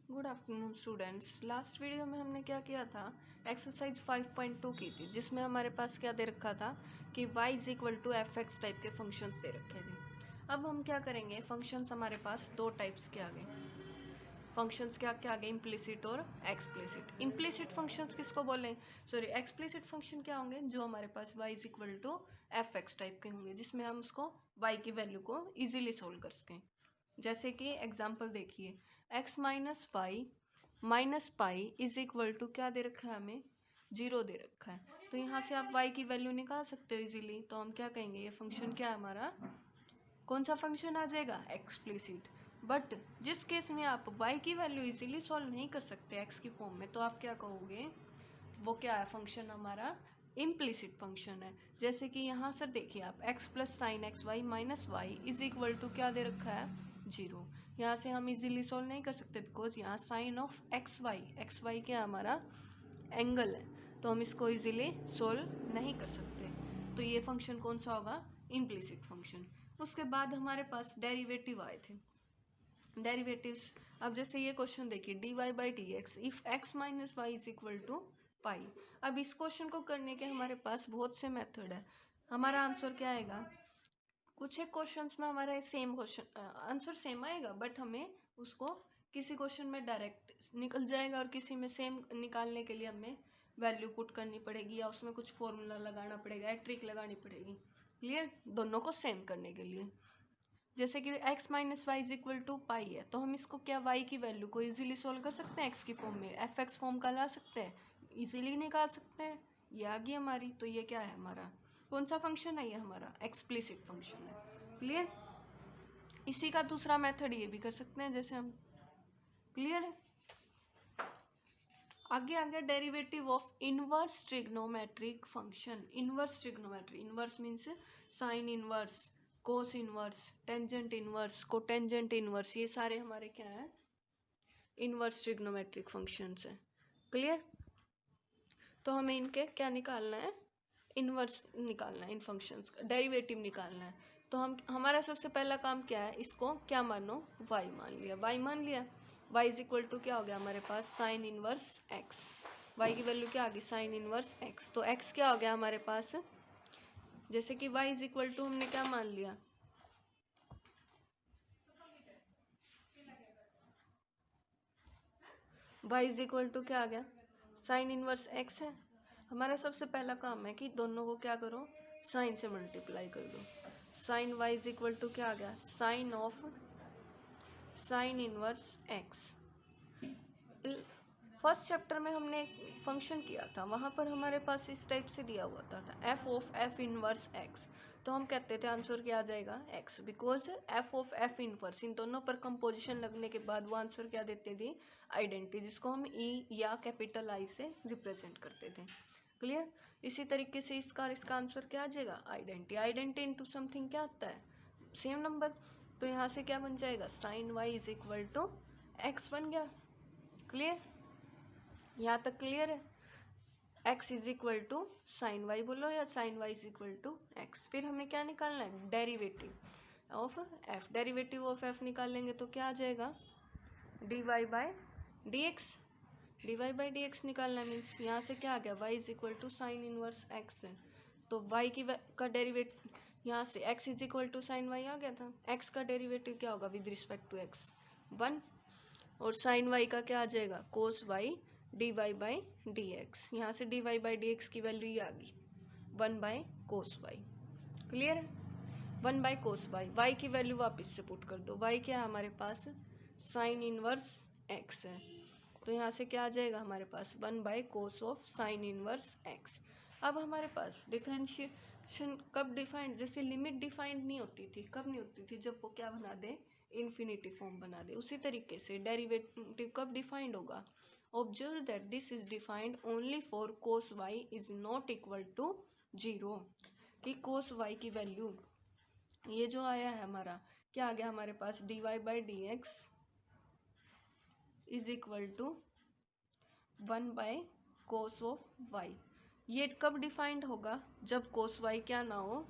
Good afternoon students. Last video में हमने क्या किया था, एक्सरसाइज 5.2 की थी, जिसमें हमारे पास क्या दे रखा था कि y is equal to F X type के फंक्शंस दे रखे थे। अब हम क्या करेंगे, फंक्शंस हमारे पास दो टाइप्स के आ गए। फंक्शंस क्या क्या आ गए, इम्प्लिसिट और एक्सप्लिसिट। इम्प्लिसिट फंक्शंस किसको बोलें, सॉरी एक्सप्लिसिट फंक्शन क्या होंगे, जो हमारे पास y is equal to F X type के होंगे, जिसमें हम उसको y की वैल्यू को ईजिली सोल्व कर सकें। जैसे कि एग्जाम्पल देखिए, x minus five minus pi is equal to क्या दे रखा है, हमें 0 दे रखा है। तो यहाँ से आप y की वैल्यू निकाल सकते हो इजीली। तो हम क्या कहेंगे, ये फंक्शन क्या है हमारा, कौन सा फंक्शन आ जाएगा, एक्सप्लिसिट। बट जिस केस में आप y की वैल्यू इजीली सॉल्व नहीं कर सकते x की फॉर्म में, तो आप क्या कहोगे, वो क्या है, फंक्शन हमारा इम्प्लिसिट फंक्शन है। जैसे कि यहाँ सर देखिए आप, x plus sine X Y minus Y is equal to क्या दे रखा है, 0। यहाँ से हम इजीली सॉल्व नहीं कर सकते, बिकॉज यहाँ साइन ऑफ एक्स वाई क्या हमारा एंगल है, तो हम इसको इजीली सॉल्व नहीं कर सकते। तो ये फंक्शन कौन सा होगा, इम्प्लिसिट फंक्शन। उसके बाद हमारे पास डेरिवेटिव आए थे, डेरिवेटिव्स। अब जैसे ये क्वेश्चन देखिए, dy by D x if x minus Y is equal to pi. अब इस क्वेश्चन को करने के हमारे पास बहुत से मेथड है। हमारा आंसर क्या आएगा, कुछ एक क्वेश्चंस में हमारा सेम क्वेश्चन आंसर सेम आएगा, बट हमें उसको किसी क्वेश्चन में डायरेक्ट निकल जाएगा और किसी में सेम निकालने के लिए हमें वैल्यू पुट करनी पड़ेगी, या उसमें कुछ फॉर्मूला लगाना पड़ेगा, या ट्रिक लगानी पड़ेगी। क्लियर, दोनों को सेम करने के लिए। जैसे कि x minus Y is equal to pi है, तो हम इसको क्या y की वैल्यू को इजीली सोल्व कर सकते हैं, x की फॉर्म में एफ एक्स फॉर्म का ला सकते हैं, इजीली निकाल सकते हैं। ये आ गई हमारी। तो ये क्या है हमारा, कौन सा फंक्शन है, ये हमारा एक्सप्लिसिट फंक्शन है। क्लियर। इसी का दूसरा मेथड ये भी कर सकते हैं, जैसे हम, क्लियर है। आगे आगे derivative of inverse trigonometric function. Inverse trigonometry, inverse means sine inverse, cos inverse, tangent inverse, cotangent inverse, ये सारे हमारे क्या है, इनवर्स ट्रिग्नोमेट्रिक फंक्शंस है। क्लियर। तो हमें इनके क्या निकालना है, इनवर्स निकालना है, इन फंक्शंस का डेरिवेटिव निकालना है। तो हम, हमारा सबसे पहला काम क्या है, इसको क्या मानो, y मान लिया, y मान लिया। y इज इक्वल टू क्या हो गया हमारे पास, साइन इनवर्स x। y की वैल्यू क्या आ गई, साइन इनवर्स x। तो x क्या हो गया हमारे पास, जैसे कि y इज इक्वल टू हमने क्या मान लिया, y इज इक्वल टू क्या आ गया, साइन इनवर्स x है। हमारा सबसे पहला काम है कि दोनों को क्या करो, साइन से मल्टीप्लाई कर दो। Sine y is equal to क्या आ गया, sine of sine inverse x। First chapter में हमने एक फंक्शन किया था, वहाँ पर हमारे पास इस टाइप से दिया हुआ था f of f inverse x। तो हम कहते थे आंसर क्या आ जाएगा, x, because f of f inverse, इन दोनों पर कंपोजिशन लगने के बाद वो आंसर क्या देते थे, आइडेंटिटी, जिसको हम e या कैपिटल I से रिप्रेजेंट करते थे। क्लियर। इसी तरीके से इसका आंसर क्या आ जाएगा, आइडेंटिटी। आइडेंटिटी इनटू समथिंग क्या आता है, सेम नंबर। तो यहाँ से क्या बन जाएगा, sine y is equal to x बन गया। क्लियर, यहाँ तक क्लियर है। x is equal to sine y बोलो, या sine y is equal to x। फिर हमें क्या निकालना है, derivative of f। Derivative of f निकालेंगे तो क्या आ जाएगा, dy by D x. D Y by D x निकालना मीन्स यहाँ से क्या आ गया, y is equal to sine inverse x है। तो y का डेरिवेटिव यहाँ से x is equal to sine y आ गया था। x का डेरिवेटिव क्या होगा विद रिस्पेक्ट टू x, 1। और साइन y का क्या आ जाएगा, cos y d Y by D x. यहाँ से d Y by D x की वैल्यू ये आ गई, 1 बाई कोस वाई। क्लियर है, 1 बाई कोस वाई। वाई की वैल्यू वापस से पुट कर दो, वाई क्या है हमारे पास, साइन इनवर्स एक्स है। तो यहाँ से क्या आ जाएगा हमारे पास, 1 by cos of sine inverse x. अब हमारे पास डिफरेंशिएशन कब डिफाइंड, जैसे लिमिट डिफाइंड नहीं होती थी, कब नहीं होती थी, जब वो क्या बना दे, इन्फिनिटी फॉर्म बना दे। उसी तरीके से डेरिवेटिव कब डिफाइंड होगा, observe that this is defined only for cos Y is not equal to 0। कि कोस वाई की वैल्यू, ये जो आया है हमारा, क्या आ गया हमारे पास, D Y by D x is equal to 1 by cos of Y. ये कब डिफाइंड होगा, जब कोस वाई क्या ना हो,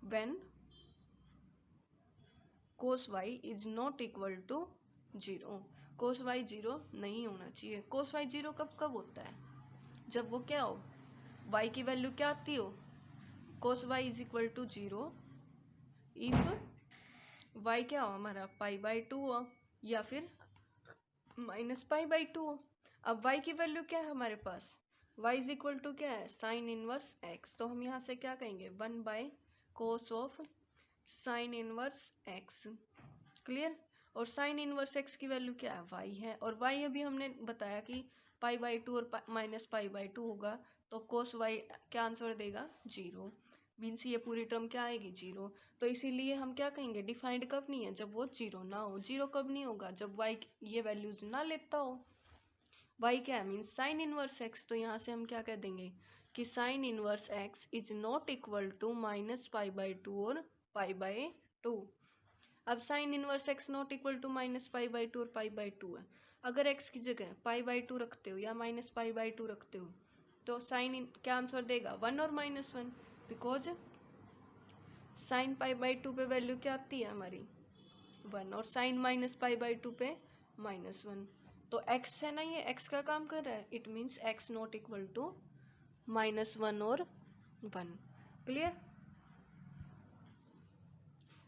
when cos Y is not equal to zero. Cos y zero नहीं होना चाहिए। कोस वाई जीरो कब कब होता है? जब वो क्या हो, वाई की वैल्यू क्या आती हो, cos Y is equal to zero if Y क्या हो हमारा π/2 हो या फिर -π/2 हो। अब y की वैल्यू क्या है हमारे पास, y इज इक्वल टू क्या है, साइन इनवर्स x। तो हम यहाँ से क्या कहेंगे, 1/cos of sine inverse x। Clear. और साइन इनवर्स x की वैल्यू क्या है, y है। और y अभी हमने बताया कि π/2 और -π/2 होगा, तो cos y क्या आंसर देगा, जीरो। मीन्स ये पूरी टर्म क्या आएगी, जीरो। तो इसीलिए हम क्या कहेंगे, डिफाइंड कब नहीं है, जब वो जीरो ना हो। जीरो कब नहीं होगा, जब y ये वैल्यूज ना लेता हो। y क्या है, मीन्स साइन इनवर्स x। तो यहाँ से हम क्या कह देंगे कि sine inverse x is not equal to -π/2 और π/2। अब sine inverse x not equal to -π/2 और π/2 है। अगर x की जगह π/2 रखते हो या -π/2 रखते हो, तो साइन क्या आंसर देगा, 1 और -1। बिकॉज साइन π/2 पे वैल्यू क्या आती है हमारी, 1, और साइन -π/2 पे -1। तो x है ना, ये x का काम कर रहा है, it means x not equal to -1 और 1। क्लियर।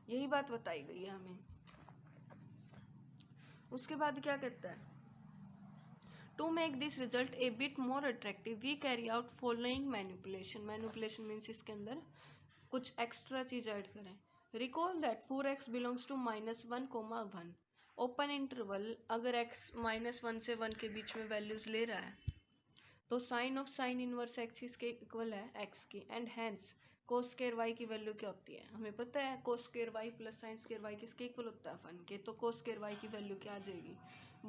यही बात बताई गई है हमें। उसके बाद क्या कहता है, to make this result a bit more attractive we carry out following manipulation. Manipulation means इसके अंदर कुछ एक्स्ट्रा चीज ऐड करें। Recall that 4x belongs to -1, 1। Open interval, अगर x -1 से 1 के बीच में वैल्यूज ले रहा है, तो sine of sine inverse x इसके इक्वल है x की, and hence cos square y की वैल्यू क्या होती है, हमें पता है cos square y plus sine square y किसके इक्वल होता है, 1 के। तो कोस स्क्वायर y की वैल्यू क्या आ जाएगी,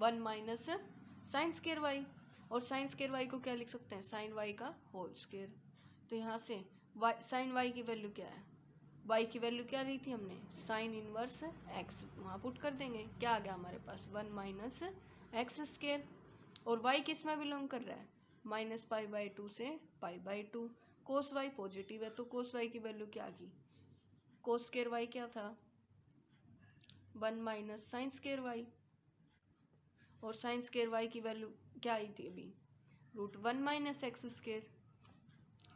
1 माइनस साइन स्क्वायर y। और साइन स्क्वायर y को क्या लिख सकते हैं, साइन y का होल स्क्वायर। तो यहाँ से साइन y की वैल्यू क्या है, y की वैल्यू क्या ली थी हमने, साइन इनवर्स x, वहाँ पुट कर देंगे, क्या आ गया हमारे पास, 1 माइनस एक्स स्क्वायर। और y किस में बिलोंग कर रहा है, -π/2 से π/2। कोस y पॉजिटिव है, तो कोस y की वैल्यू क्या आ गई, कोस स्क्वायर y क्या था, 1 माइनस साइन स्क्वायर y। और साइन स्क्वायर y की वैल्यू क्या आई थी अभी, √1 माइनस एक्स स्क्वायर।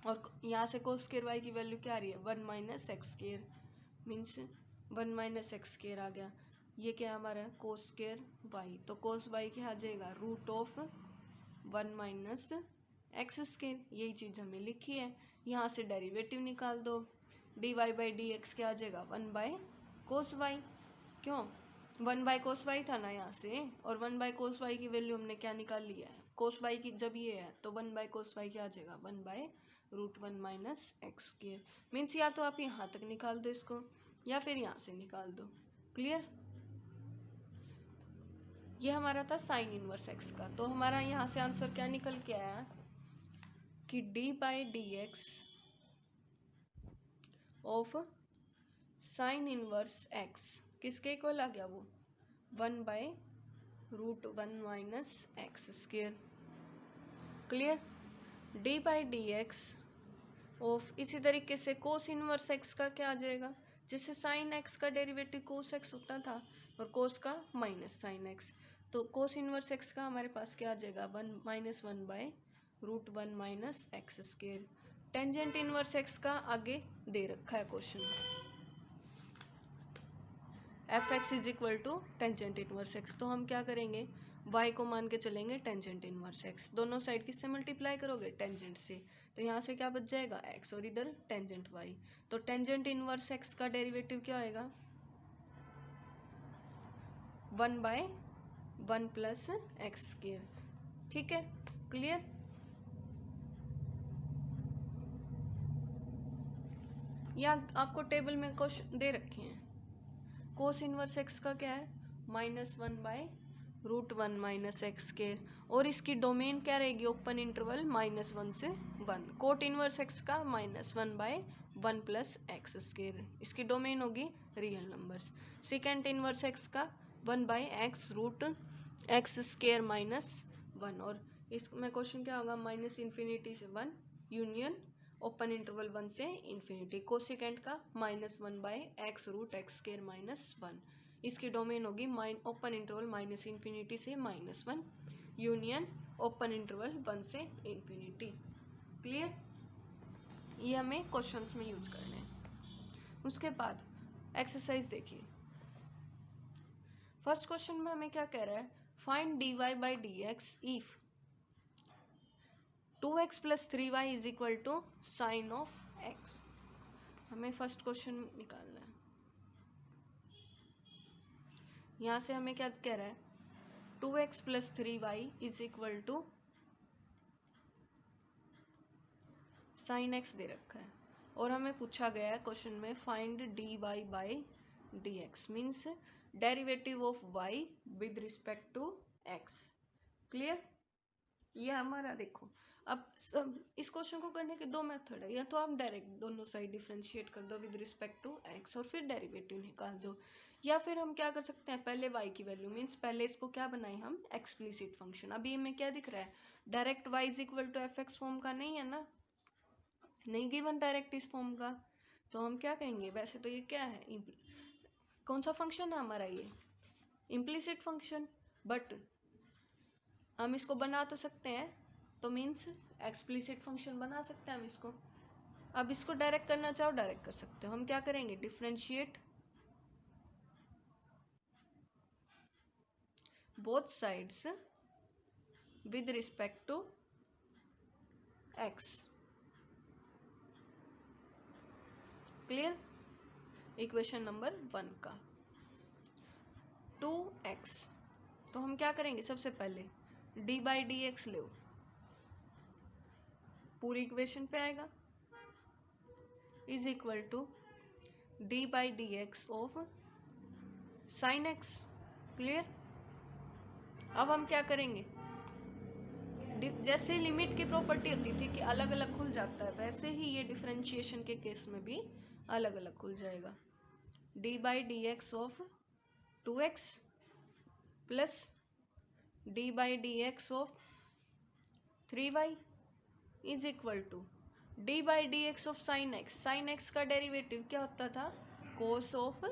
और यहाँ से कोस स्क्वायर y की वैल्यू क्या आ रही है, 1 minus x square, means 1 minus x square आ गया। ये क्या हमारा कोस स्क्वायर y, तो कोस y क्या आ जाएगा, √1 माइनस एक्स स्क्वायर। यही चीज़ हमें लिखी है। यहाँ से डेरिवेटिव निकाल दो, dy/dx क्या आ जाएगा, 1/cos y। क्यों, 1/cos y था ना यहाँ से, और 1/cos y की वैल्यू हमने क्या निकाल लिया है, cos y की जब ये है तो 1/cos y क्या आ जाएगा, 1/√1 माइनस एक्स स्क्वायर। मीन्स या तो आप यहाँ तक निकाल दो इसको, या फिर यहाँ से निकाल दो। क्लियर। ये हमारा था साइन इनवर्स एक्स का। तो हमारा यहाँ से आंसर क्या निकल के आया कि d/dx of sine inverse x किसके इक्वल आ गया, वो 1/√1 minus x square. Clear. d/dx of, इसी तरीके से कोस इनवर्स एक्स का क्या आ जाएगा, जिससे साइन एक्स का डेरिवेटिव कोस एक्स होता था और कोस का माइनस साइन एक्स। तो कोस इनवर्स एक्स का हमारे पास क्या आ जाएगा, 1/√1 minus x square. Tangent inverse x का आगे दे रखा है question, fx is equal to tangent inverse x. तो हम क्या करेंगे, y को मान के चलेंगे टेंजेंट इनवर्स x, दोनों साइड किससे मल्टीप्लाई करोगे, टेंजेंट से। तो यहाँ से क्या बच जाएगा, x, और इधर टेंजेंट y। तो टेंजेंट इनवर्स x का डेरिवेटिव क्या आएगा, 1/1 प्लस एक्स स्क्वायर। ठीक है। क्लियर। यहाँ आपको टेबल में क्वेश्चन दे रखे हैं, कोस इनवर्स एक्स का क्या है, -1/√1 माइनस एक्स स्क्वायर, और इसकी डोमेन क्या रहेगी, ओपन इंटरवल -1 से 1। कोट इनवर्स एक्स का -1/1 प्लस एक्स स्क्वायर, इसकी डोमेन होगी real numbers. Second inverse x का 1/x√x स्क्वायर -1, और इसमें क्वेश्चन क्या होगा, -∞ से 1 यूनियन ओपन इंटरवल 1 से इन्फिनिटी। कोसेकेंट का -1/x√x स्क्वायर -1। इसकी डोमेन होगी ओपन इंटरवल माइनस इन्फिनिटी से -1 यूनियन ओपन इंटरवल 1 से इन्फिनिटी। क्लियर? ये हमें क्वेश्चंस में यूज करने हैं। उसके बाद एक्सरसाइज देखिए। फर्स्ट क्वेश्चन में हमें क्या कह रहा है, find dy by D x if 2x plus 3y is equal to sine of x। हमें फर्स्ट क्वेश्चन निकालना है। यहाँ से हमें क्या कह रहा है, 2x plus 3y is equal to sine x दे रखा है और हमें पूछा गया है क्वेश्चन में find dy by D x means derivative of y with respect to x। Clear? ये हमारा देखो, अब सब इस क्वेश्चन को करने के दो मेथड है, या तो आप डायरेक्ट दोनों साइड डिफरेंशिएट कर दो विद रिस्पेक्ट टू x और फिर डेरिवेटिव निकाल दो, या फिर हम क्या कर सकते हैं, पहले y की वैल्यू मीन्स पहले इसको क्या बनाए हम एक्सप्लिसिट फंक्शन। अभी में क्या दिख रहा है, direct y is equal to F x form का नहीं है ना, नहीं गिवन डायरेक्ट इस फॉर्म का, तो हम क्या कहेंगे, वैसे तो ये क्या है, कौन सा फंक्शन है हमारा, ये इम्प्लिसिट फंक्शन, बट हम इसको बना तो सकते हैं, तो मीन्स एक्सप्लिसिट फंक्शन बना सकते हैं हम इसको। अब इसको डायरेक्ट करना चाहो डायरेक्ट कर सकते हो। हम क्या करेंगे, differentiate both sides with respect to x। Clear? Equation number 1 का 2x, तो हम क्या करेंगे, सबसे पहले डी बाई डी एक्स लो, पूरी इक्वेशन पे आएगा, is equal to d by D x of sine x. Clear? अब हम क्या करेंगे, जैसे लिमिट की प्रॉपर्टी होती थी कि अलग अलग खुल जाता है, वैसे ही ये डिफरेंशिएशन के केस में भी अलग अलग खुल जाएगा। D by D x of 2x plus d by D x of 3y is equal to d by D x of sine x. Sine x का डेरिवेटिव क्या होता था, cos of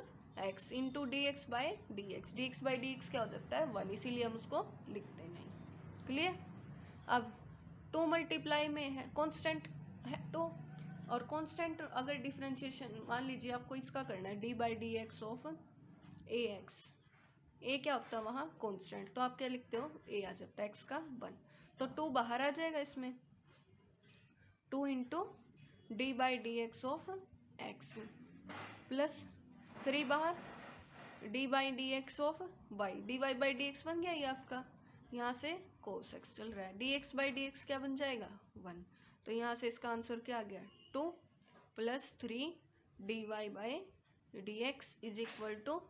x into d x by D x. D x by D x क्या हो जाता है, 1, इसीलिए हम उसको लिखते नहीं। क्लियर? अब 2 मल्टीप्लाई में है, कांस्टेंट है 2, और कांस्टेंट अगर डिफरेंशिएशन मान लीजिए आपको इसका करना है, D by D x of A X, A क्या होता है वहाँ कांस्टेंट, तो आप क्या लिखते हो, ए आ जाता है x का 1, तो 2 बाहर आ जाएगा इसमें, 2 into d by D x of x plus 3 बाहर d by D x of y. D Y by D x बन गया ये आपका, यहाँ से कोस एक्स चल रहा है, D x by D x क्या बन जाएगा 1, तो यहाँ से इसका आंसर क्या आ गया 2 plus 3 D Y by D x is equal to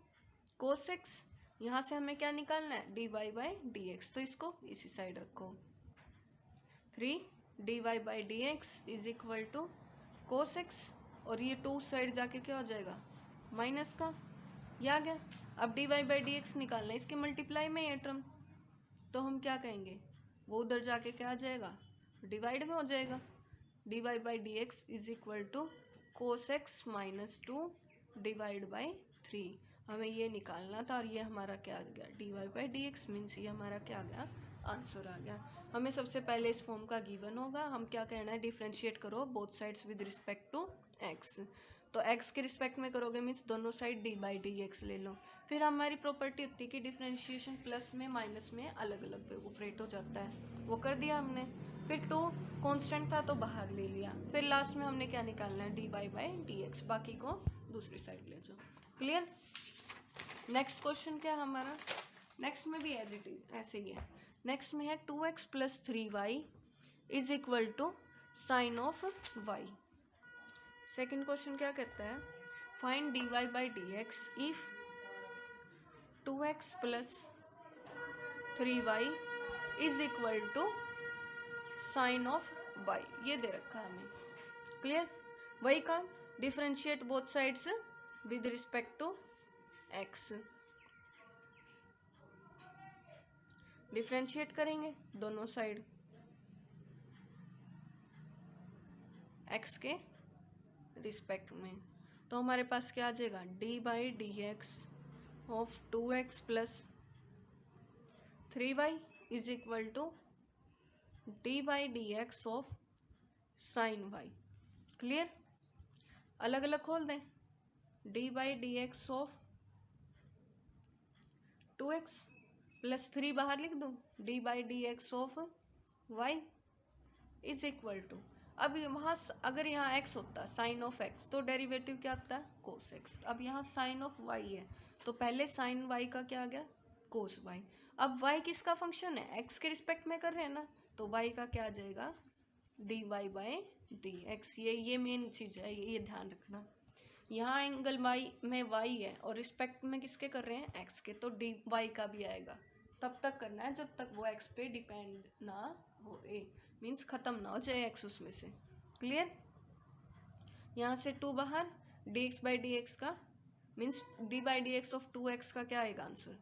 cos x. यहाँ से हमें क्या निकालना है, D Y by D x, तो इसको इसी साइड रखो, 3 D Y by D x is equal to cos x, और ये 2 साइड जाके क्या हो जाएगा माइनस का, ये आ गया। अब D Y by D x निकालना है, इसके मल्टीप्लाई में ये टर्म, तो हम क्या कहेंगे, वो उधर जाके क्या आ जाएगा, डिवाइड में हो जाएगा, d Y by D x is equal to cos x minus 2 divide by 3। हमें ये निकालना था और ये हमारा क्या आ गया, d Y by D x means ये हमारा क्या आ गया, आंसर आ गया। हमें सबसे पहले इस फॉर्म का गिवन होगा, हम क्या कहना है, डिफरेंशिएट करो both sides with respect to x, तो x के रिस्पेक्ट में करोगे मीन्स दोनों side d by D x ले लो। फिर हमारी प्रॉपर्टी होती है कि डिफरेंशिएशन प्लस में माइनस में अलग अलग ऑपरेट हो जाता है, वो कर दिया हमने। फिर 2 कांस्टेंट था तो बाहर ले लिया, फिर लास्ट में हमने क्या निकालना है, D Y by D x, बाकी को दूसरी साइड ले जाओ। क्लियर? नेक्स्ट क्वेश्चन क्या है हमारा, नेक्स्ट में भी एज इट इज ऐसे ही है। नेक्स्ट में है 2x plus 3y is equal to sine of y। Second question क्या कहता है, find d Y by D x if 2x plus 3y is equal to sine of y। ये दे रखा है हमें। क्लियर? वही काम, differentiate both sides with respect to x, differentiate करेंगे दोनों साइड x के रिस्पेक्ट में, तो हमारे पास क्या आ जाएगा, d by D x of 2x plus 3y is equal to d by D x of sine y. Clear? अलग अलग खोल दें। D by D x of 2x plus 3 बाहर लिख दूँ, d by D x of y is equal to, अब वहाँ अगर यहाँ x होता साइन ऑफ x तो डेरिवेटिव क्या आता है कोस x। अब यहाँ साइन ऑफ y है तो पहले साइन y का क्या आ गया कोस y। अब y किसका फंक्शन है x के रिस्पेक्ट में कर रहे हैं ना, तो y का क्या आ जाएगा d Y by D x. ये मेन चीज़ है, ये ध्यान रखना। यहाँ एंगल y में y है और रिस्पेक्ट में किसके कर रहे हैं x के, तो डी वाई का भी आएगा। तब तक करना है जब तक वो x पे डिपेंड ना हो, मीन्स ख़त्म ना हो जाए x उसमें से। क्लियर? यहाँ से 2 बाहर, D x by D X का means D by D x of 2x का क्या आएगा आंसर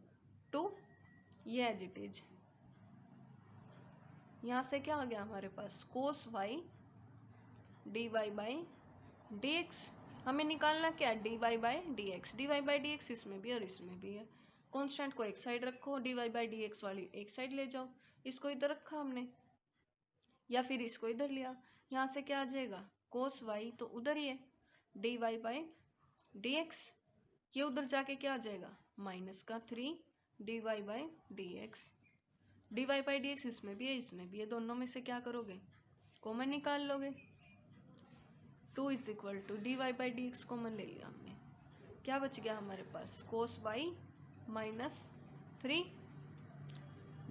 2। ये एज इट इज। यहाँ से क्या आ गया हमारे पास cos Y D Y by D x. हमें निकालना क्या है D Y by D x. D Y by D x इसमें भी और इसमें भी है। कॉन्स्टेंट को एक साइड रखो, d Y by D x वाली एक साइड ले जाओ। इसको इधर रखा हमने या फिर इसको इधर लिया। यहाँ से क्या आ जाएगा कोस वाई तो उधर ही है D Y by D x. ये उधर जाके क्या आ जाएगा माइनस का 3 D Y by D x. D Y by D x इसमें भी है इसमें भी है, दोनों में से क्या करोगे कॉमन निकाल लोगे। 2 is equal to D Y by D X common ले लिया हमने, क्या बच गया हमारे पास cos Y minus 3।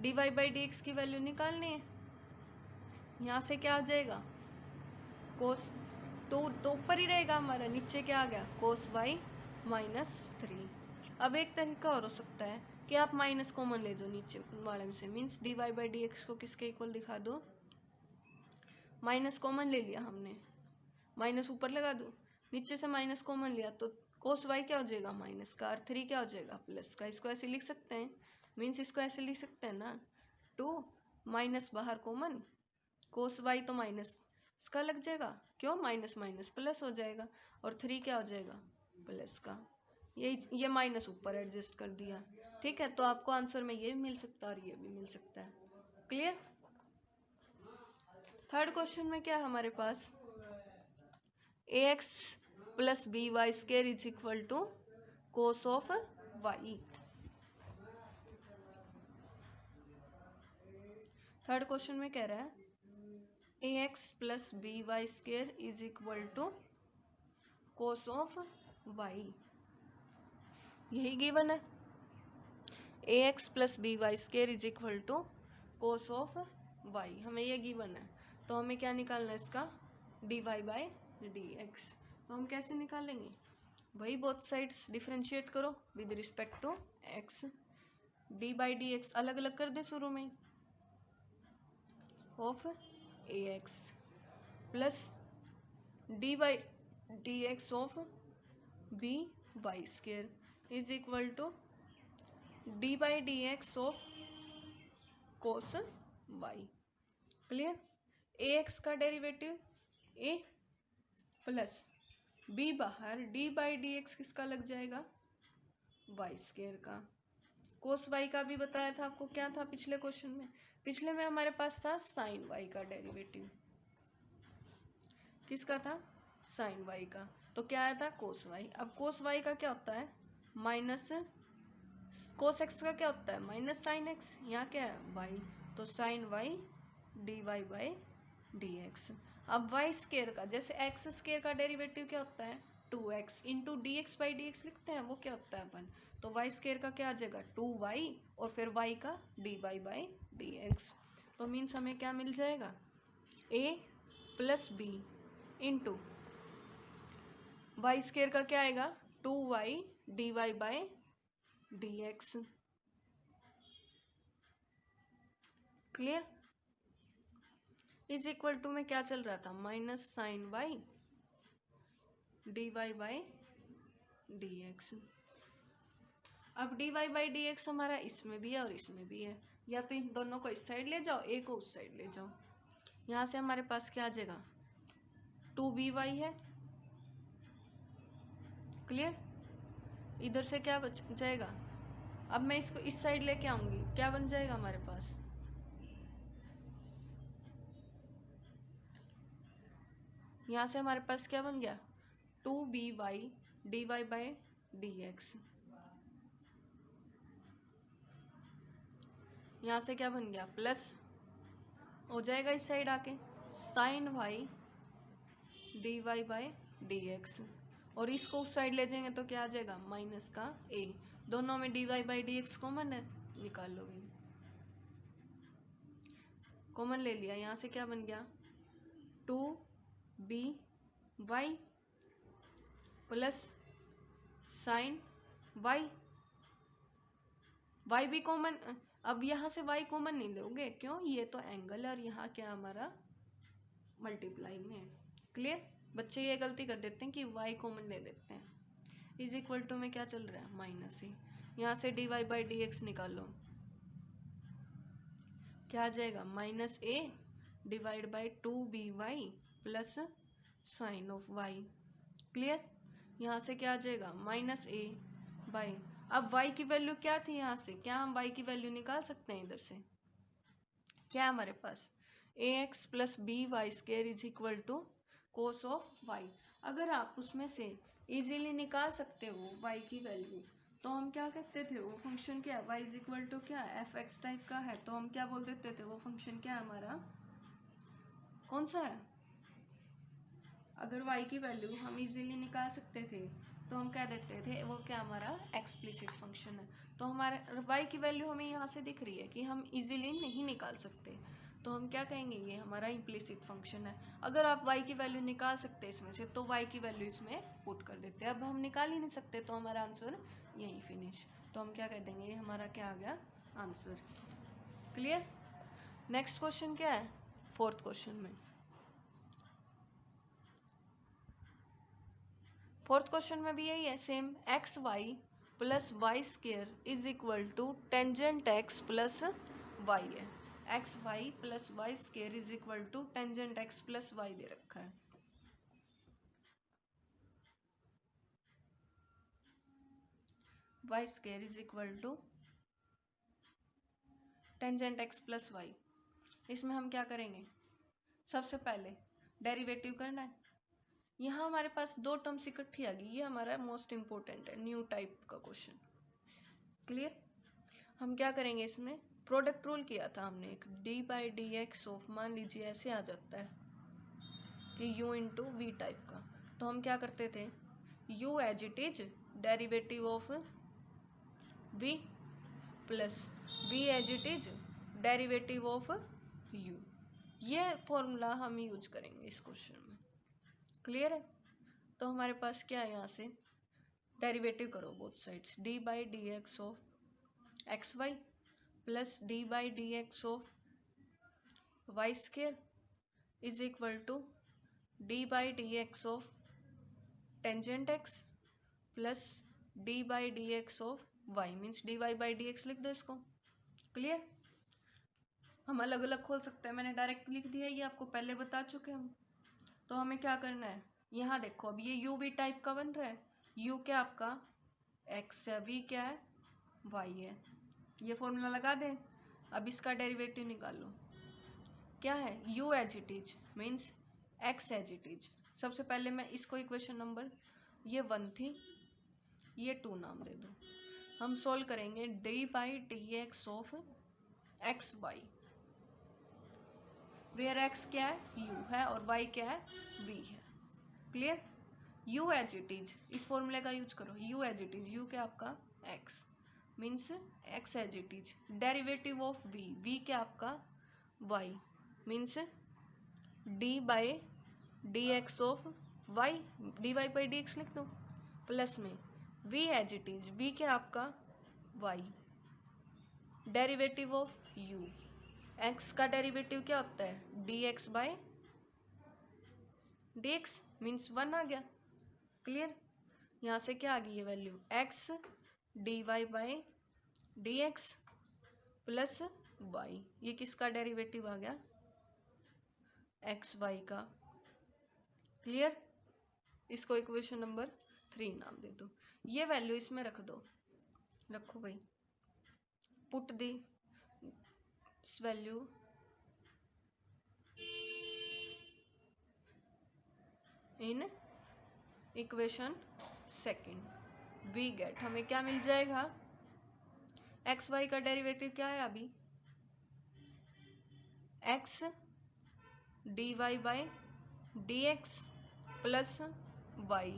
D Y by D x की वैल्यू निकालनी है। यहाँ से क्या आ जाएगा कोस तो ऊपर ही रहेगा हमारा, नीचे क्या आ गया कोस वाई माइनस 3। अब एक तरीका और हो सकता है कि आप माइनस कॉमन ले दो नीचे वाले में से, means d Y by D x को किसके इक्वल दिखा दो, माइनस कॉमन ले लिया हमने, माइनस ऊपर लगा दो, नीचे से माइनस कॉमन लिया तो कोस वाई क्या हो जाएगा माइनस का और 3 क्या हो जाएगा प्लस का। इसको ऐसे लिख सकते हैं, मीन्स इसको ऐसे लिख सकते हैं ना 2 माइनस बाहर कॉमन कोस वाई तो माइनस इसका लग जाएगा, क्यों माइनस माइनस प्लस हो जाएगा और 3 क्या हो जाएगा प्लस का। ये माइनस ऊपर एडजस्ट कर दिया, ठीक है। तो आपको आंसर में ये भी मिल सकता है और ये भी मिल सकता है। क्लियर? थर्ड क्वेश्चन में क्या है हमारे पास A x plus B Y square is equal to cos of Y. Third question में कह रहा है A x plus B Y square is equal to cos of Y. यही गिवन है A x plus B Y square is equal to cos of Y, हमें ये given है। तो हमें क्या निकालना है इसका d Y by D x. तो हम कैसे निकालेंगे वही बोथ साइड्स डिफ्रेंशिएट करो with respect to x. D by D x अलग अलग कर दे शुरू में of A x plus d by D x of b Y square is equal to d by D x of cos y. Clear? A x का derivative a plus b बाहर d by D x किसका लग जाएगा Y square का। Cos y का भी बताया था आपको, क्या था पिछले क्वेश्चन में, पिछले में हमारे पास था साइन वाई का डेरिवेटिव, किसका था साइन वाई का, तो क्या आया था कोस वाई। अब कोस वाई का क्या होता है माइनस कोस एक्स का क्या होता है माइनस साइन एक्स, यहाँ क्या है वाई, तो sine Y D Y by D x. अब वाई स्केयर का जैसे एक्स स्केयर का डेरिवेटिव क्या होता है 2x into d x by D x लिखते हैं, वो क्या होता है 1, तो वाई स्केयर का क्या आ जाएगा 2y और फिर y का D Y by D x. तो मीन्स हमें क्या मिल जाएगा a plus B into Y square का क्या आएगा 2y D Y by D x. Clear? Is equal to में क्या चल रहा था minus sine Y D Y by D x. अब D Y by D X हमारा इसमें भी है और इसमें भी है, या तो इन दोनों को इस साइड ले जाओ ए को उस साइड ले जाओ। यहाँ से हमारे पास क्या आ जाएगा 2by है। क्लियर? इधर से क्या बच जाएगा अब मैं इसको इस साइड लेके आऊंगी, क्या बन जाएगा हमारे पास, यहाँ से हमारे पास क्या बन गया, 2by dy/dx। यहाँ से क्या बन गया, प्लस हो जाएगा इस साइड आके sin y dy/dx, और इसको उस साइड ले जाएंगे तो क्या आ जाएगा, माइनस का a। दोनों में dy/dx कॉमन है, निकाल लो भाई, कॉमन ले लिया, यहाँ से क्या बन गया, 2by plus sin y, y भी कॉमन, अब यहाँ से y कॉमन नहीं लोगे, क्यों, ये तो एंगल है और यहाँ क्या हमारा मल्टीप्लाई में है। क्लियर, बच्चे ये गलती कर देते हैं कि y कॉमन ले लेते हैं। इज इक्वल टू में क्या चल रहा है, माइनस ही, यहाँ से dy/dx निकालो, क्या आ जाएगा, minus a divide by 2by plus sign of y। Clear, यहाँ से क्या आ जाएगा, माइनस a बाई, अब y की वैल्यू क्या थी, यहाँ से क्या हम y की वैल्यू निकाल सकते हैं, इधर से क्या है हमारे पास, ax plus by² is equal to cos of y। अगर आप उसमें से इजीली निकाल सकते हो y की वैल्यू, तो हम क्या कहते थे, वो फंक्शन क्या है, y इज इक्वल टू क्या है, fx टाइप का है, तो हम क्या बोल देते थे, वो फंक्शन क्या है हमारा, कौन सा है। अगर y की वैल्यू हम इजीली निकाल सकते थे तो हम कह देते थे वो क्या हमारा एक्सप्लिसिट फंक्शन है। तो हमारे y की वैल्यू हमें यहाँ से दिख रही है कि हम इजीली नहीं निकाल सकते, तो हम क्या कहेंगे, ये हमारा इम्प्लिसिट फंक्शन है। अगर आप y की वैल्यू निकाल सकते हैं इसमें से, तो y की वैल्यू इसमें पुट कर देते हैं। अब हम निकाल ही नहीं सकते, तो हमारा आंसर यही फिनिश, तो हम क्या कह देंगे, ये हमारा क्या आ गया, आंसर। क्लियर, नेक्स्ट क्वेश्चन क्या है, फोर्थ क्वेश्चन में, फोर्थ क्वेश्चन में भी यही है same, X Y plus Y square is equal to tangent x plus Y है। X Y plus Y square is equal to tangent x plus Y दे रखा है। Y square is equal to tangent x plus Y. इसमें हम क्या करेंगे, सबसे पहले डेरिवेटिव करना है। यहाँ हमारे पास दो टर्म्स इकट्ठी आ गई, ये हमारा मोस्ट इंपॉर्टेंट है, न्यू टाइप का क्वेश्चन। क्लियर, हम क्या करेंगे, इसमें प्रोडक्ट रूल किया था हमने एक, d/dx ऑफ, मान लीजिए ऐसे आ जाता है कि u इंटू वी टाइप का, तो हम क्या करते थे, u as it is derivative of v plus v as it is derivative of u, ये फॉर्मूला हम यूज करेंगे इस क्वेश्चन में। क्लियर है, तो हमारे पास क्या है, यहाँ से डेरिवेटिव करो both sides, d/dx of x Y plus d/dx of y square is equal to d/dx of tangent x plus d/dx of y, means dy/dx लिख दो इसको। क्लियर, हम अलग अलग खोल सकते हैं, मैंने डायरेक्ट लिख दिया, ये आपको पहले बता चुके हम। तो हमें क्या करना है, यहाँ देखो, अब ये u भी टाइप का बन रहा है, u क्या आपका x है, v क्या है y है, ये फॉर्मूला लगा दें। अब इसका डेरिवेटिव निकाल लो, क्या है, u as it is means x as it is. सबसे पहले मैं इसको इक्वेशन नंबर, ये 1 थी, ये 2 नाम दे दो। हम सोल्व करेंगे d/dx of x y, where x क्या है, u है, और y क्या है, v है। Clear, u as it is, इस फॉर्मूले का यूज करो, u as it is, u क्या आपका x means x as it is, derivative of v, v क्या आपका y means d/dx of y, dy/dx लिख दो, प्लस में v as it is, v क्या आपका y, derivative of u, x का डेरिवेटिव क्या होता है, dx/dx मीन्स 1 आ गया। क्लियर, यहाँ से क्या आ गई ये value, x dy/dx plus y, ये किसका डेरिवेटिव आ गया, एक्स वाई का। क्लियर, इसको इक्वेशन नंबर 3 नाम दे दो, ये वैल्यू इसमें रख दो, रखो भाई। Put the value in equation second, we get, हमें क्या मिल जाएगा, एक्स वाई का डेरिवेटिव क्या है अभी, x D Y by D x plus y,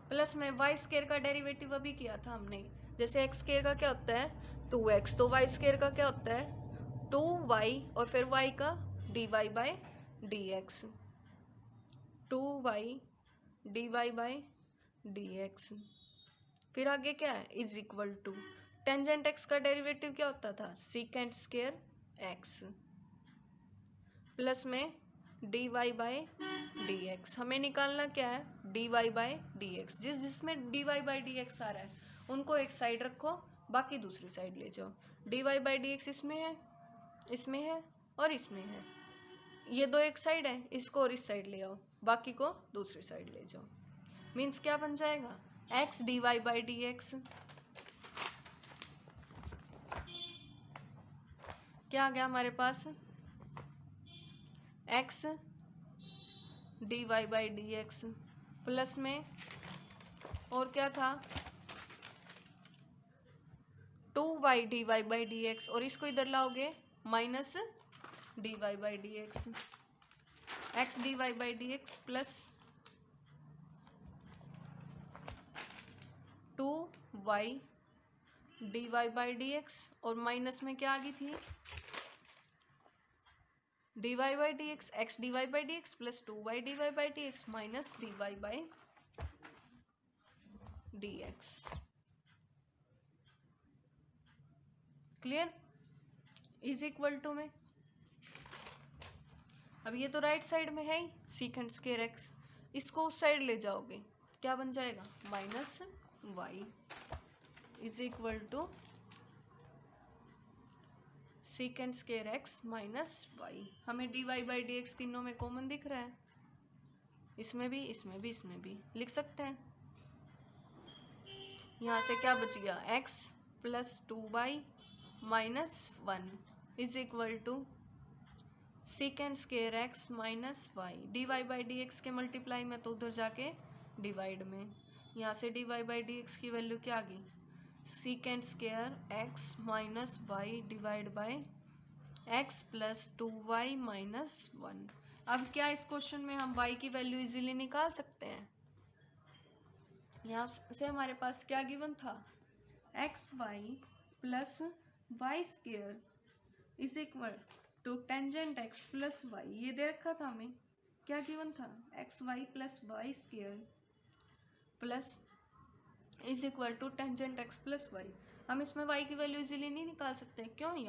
plus में वाई स्केयर का डेरिवेटिव अभी किया था हमने, जैसे एक्स स्केयर का क्या होता है 2x, तो वाई स्केयर का क्या होता है 2y, और फिर y का dy by D x, 2y dy by D x. फिर आगे क्या है is equal to, tangent x का डेरिवेटिव क्या होता था सीकेंट स्केयर x, प्लस में dy बाई डी एक्स। हमें निकालना क्या है dy बाई डी एक्स, जिसमें dy बाई डी एक्स आ रहा है उनको एक साइड रखो, बाकी दूसरी साइड ले जाओ। dy बाई डी एक्स इसमें है, इसमें है और इसमें है, ये दो एक साइड है, इसको और इस साइड ले आओ, बाकी को दूसरी साइड ले जाओ। मीन्स क्या बन जाएगा x dy by D x, क्या आ गया हमारे पास x dy by D x, plus में और क्या था 2y dy by D x, और इसको इधर लाओगे minus dy by D x, x dy by D x plus 2y dy by D x, और माइनस में क्या आ गई थी dy by D x, x dy by D x plus 2y dy by D x minus dy by D x. Clear, is equal to में, अब ये तो राइट साइड में है ही सीकेंट स्केयर एक्स, इसको उस साइड ले जाओगे क्या बन जाएगा minus Y is equal to secant square X minus Y. हमें D Y by D X तीनों में कॉमन दिख रहा है, इसमें भी इसमें भी इसमें भी लिख सकते हैं। यहाँ से क्या बच गया x plus 2y minus 1 is equal to secant square x minus y, D Y by D x के मल्टीप्लाई में तो उधर जाके डिवाइड में, यहाँ से d Y by D x की वैल्यू क्या आ गई secant square x minus y divide by x plus 2y minus 1। अब क्या इस क्वेश्चन में हम y की वैल्यू इजीली निकाल सकते हैं, यहाँ से हमारे पास क्या गिवन था x Y plus y square is equal to tangent x plus y, ये दे रखा था हमें, क्या गिवन था x Y plus y square plus is equal to tangent x plus y. हम इसमें वाई की वैल्यू इजीली नहीं निकाल सकते, क्यों?